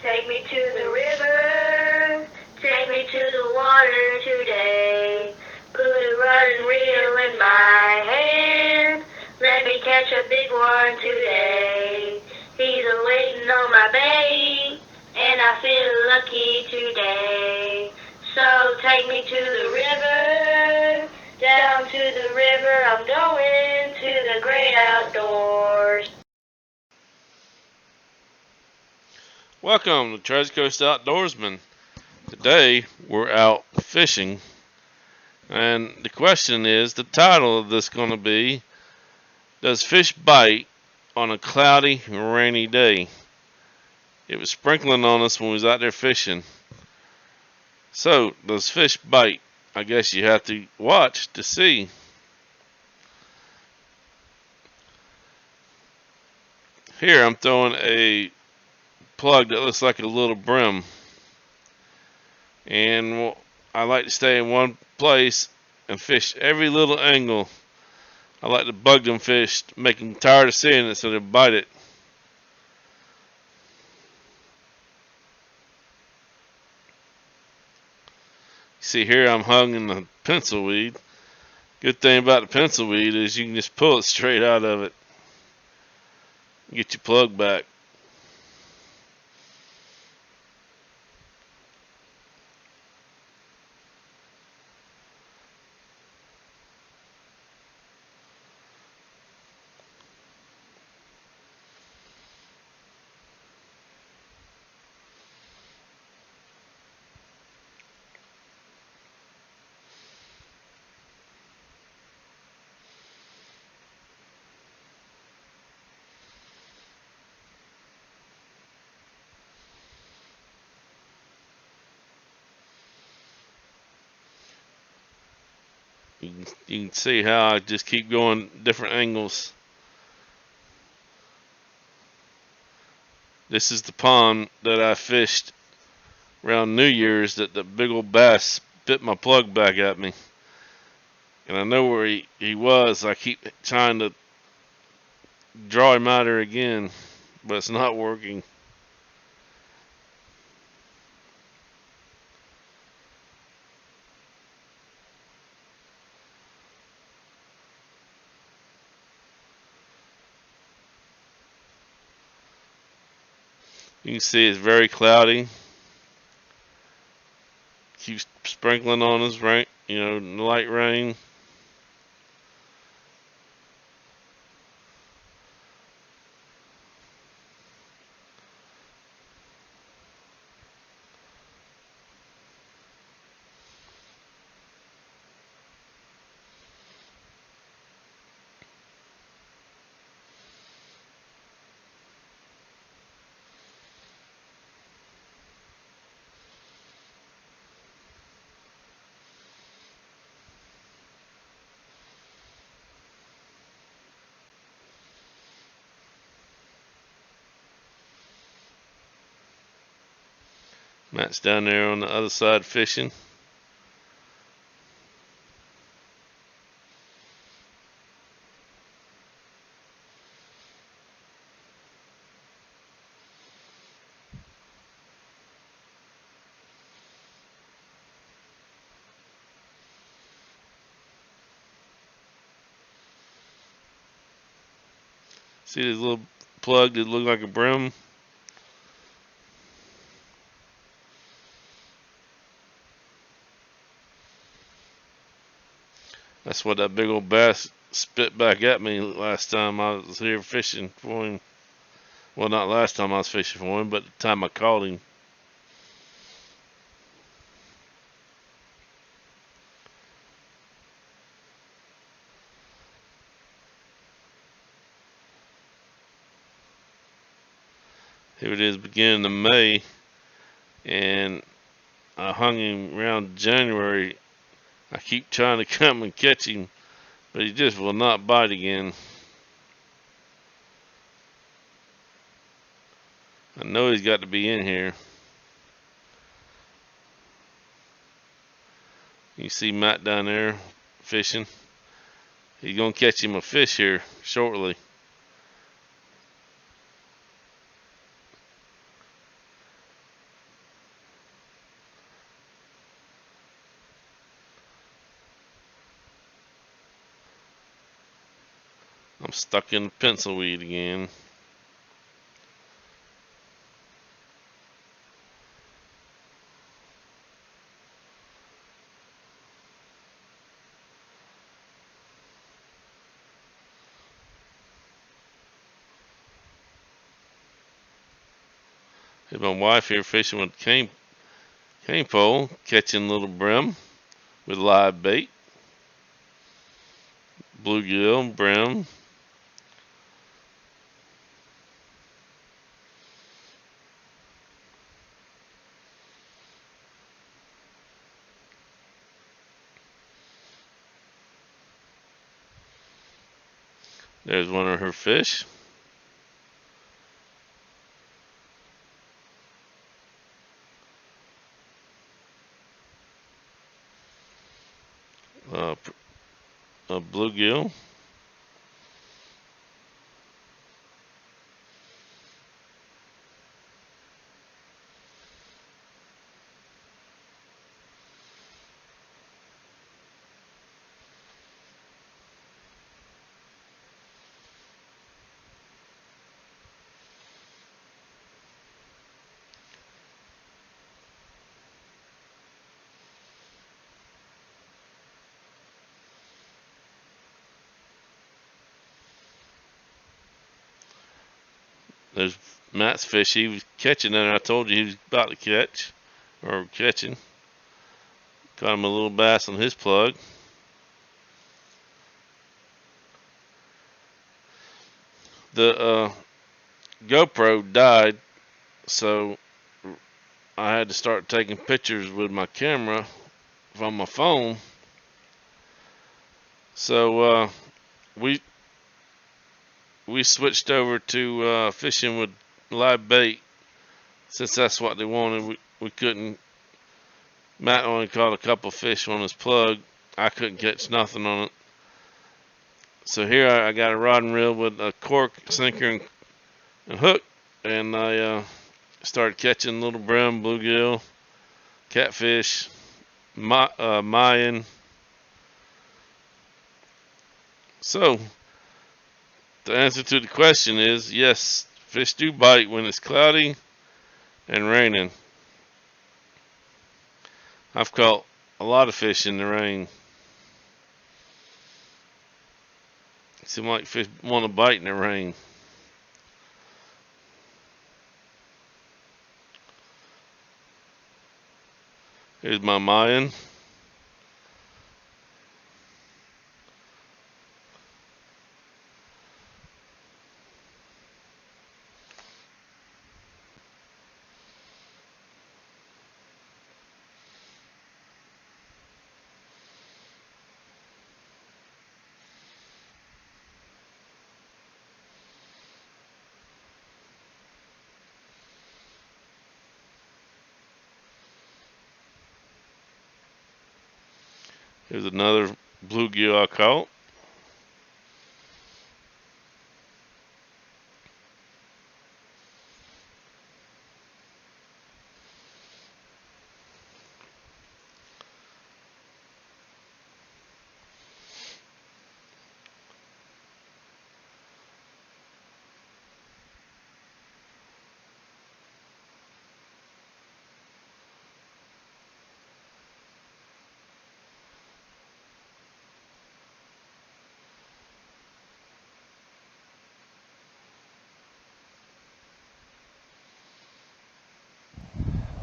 Take me to the river, take me to the water today. Put a rod and reel in my hand, let me catch a big one today. He's a-waiting on my bait, and I feel lucky today. So take me to the river, down to the river I'm going, to the great outdoors. Welcome to Treasure Coast Outdoorsman. Today we're out fishing, and the question is, the title of this going to be, does fish bite on a cloudy, rainy day? It was sprinkling on us when we was out there fishing. So, does fish bite? I guess you have to watch to see. Here I'm throwing a plug that looks like a little brim, and I like to stay in one place and fish every little angle. I like to bug them fish, make them tired of seeing it so they bite it. See here I'm hung in the pencil weed. Good thing about the pencil weed is you can just pull it straight out of it. Get your plug back. You can see how I just keep going different angles. This is the pond that I fished around New Year's that the big old bass bit my plug back at me. And I know where he was. I keep trying to draw him out there again, but it's not working. You can see it's very cloudy. Keeps sprinkling on us, right? Light rain. Matt's down there on the other side fishing. See this little plug that look like a brim? That's what that big old bass spit back at me last time I was here fishing for him. Well, not last time I was fishing for him, but the time I caught him. Here it is, beginning of May, and I hung him around January. I keep trying to come and catch him, but he just will not bite again. I know he's got to be in here. You see Matt down there fishing. He's gonna catch him a fish here shortly. Stuck in the pencil weed again. Here's my wife here fishing with cane pole, catching little brim with live bait. Bluegill, brim. There's one of her fish. A bluegill. There's Matt's fish. He was catching and I told you he was about to catch, or catching. Got him a little bass on his plug. The GoPro died, so I had to start taking pictures with my camera from my phone. So we switched over to fishing with live bait, since that's what they wanted. We couldn't. Matt only caught a couple fish on his plug. I couldn't catch nothing on it. So here I got a rod and reel with a cork, sinker, and hook, and I started catching little brim, bluegill, catfish, Mayan. So the answer to the question is yes, fish do bite when it's cloudy and raining. I've caught a lot of fish in the rain. It seems like fish want to bite in the rain. Here's my Mayan. Here's another bluegill I caught.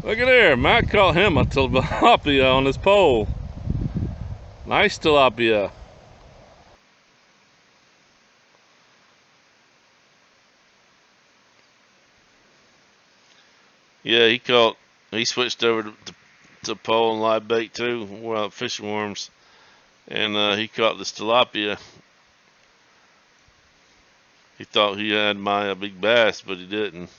Look at there, Matt caught him a tilapia on his pole. Nice tilapia. Yeah, he switched over to pole and live bait too, well, fishing worms. And he caught this tilapia. He thought he had my big bass, but he didn't.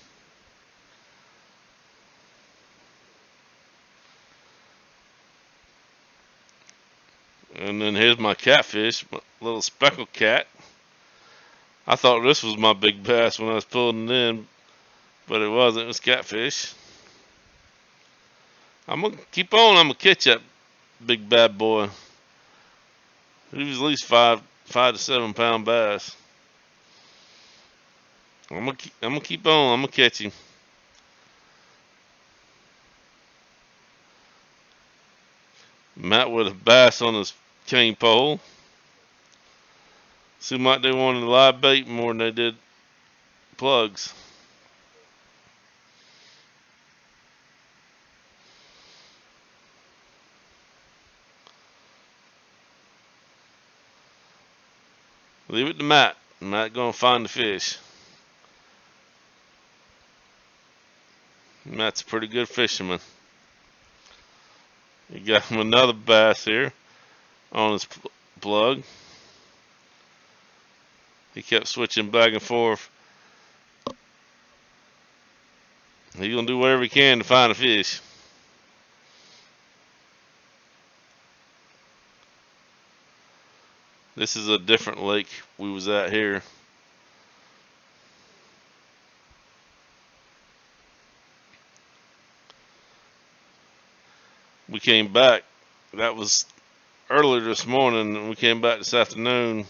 And then here's my catfish, my little speckled cat. I thought this was my big bass when I was pulling it in, but it wasn't. It was catfish. I'm gonna keep on. I'm gonna catch that big bad boy. He was at least 5 to 7 pound bass. I'm gonna keep on. I'm gonna catch him. Matt with a bass on his cane pole. Seemed like they wanted live bait more than they did plugs. Leave it to Matt. Matt gonna find the fish. Matt's a pretty good fisherman. He got him another bass here on his plug. He kept switching back and forth. He's gonna do whatever he can to find a fish. This is a different lake we was at here. We came back. That was earlier this morning, and we came back this afternoon.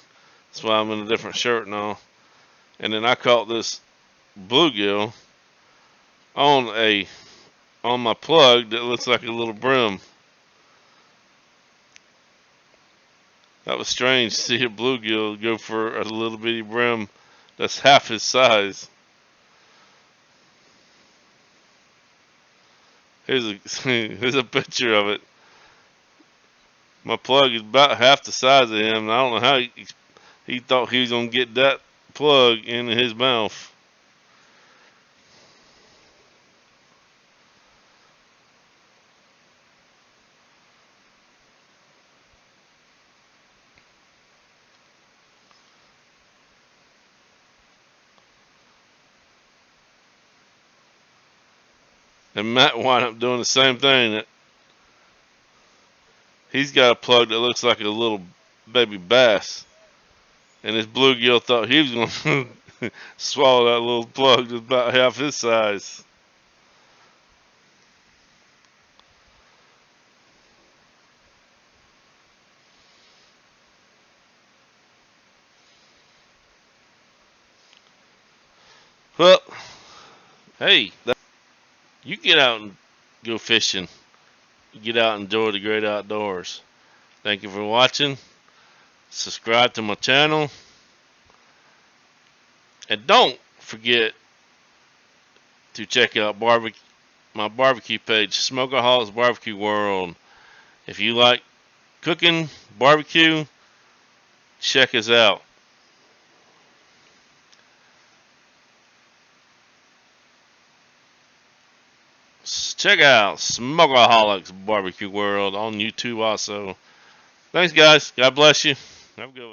That's why I'm in a different shirt now. And then I caught this bluegill on my plug that looks like a little brim. That was strange to see a bluegill go for a little bitty brim that's half his size. Here's a picture of it. My plug is about half the size of him, and I don't know how he thought he was gonna get that plug in his mouth. And Matt wound up doing the same thing. He's got a plug that looks like a little baby bass. And this bluegill thought he was going to swallow that little plug that's about half his size. Well, hey, you get out and go fishing. You get out and enjoy the great outdoors. Thank you for watching. Subscribe to my channel. And don't forget to check out my barbecue page, Smokeaholics Barbecue World. If you like cooking, barbecue, check us out. Check out Smokeaholics Barbecue World on YouTube also. Thanks, guys. God bless you. Have a good one.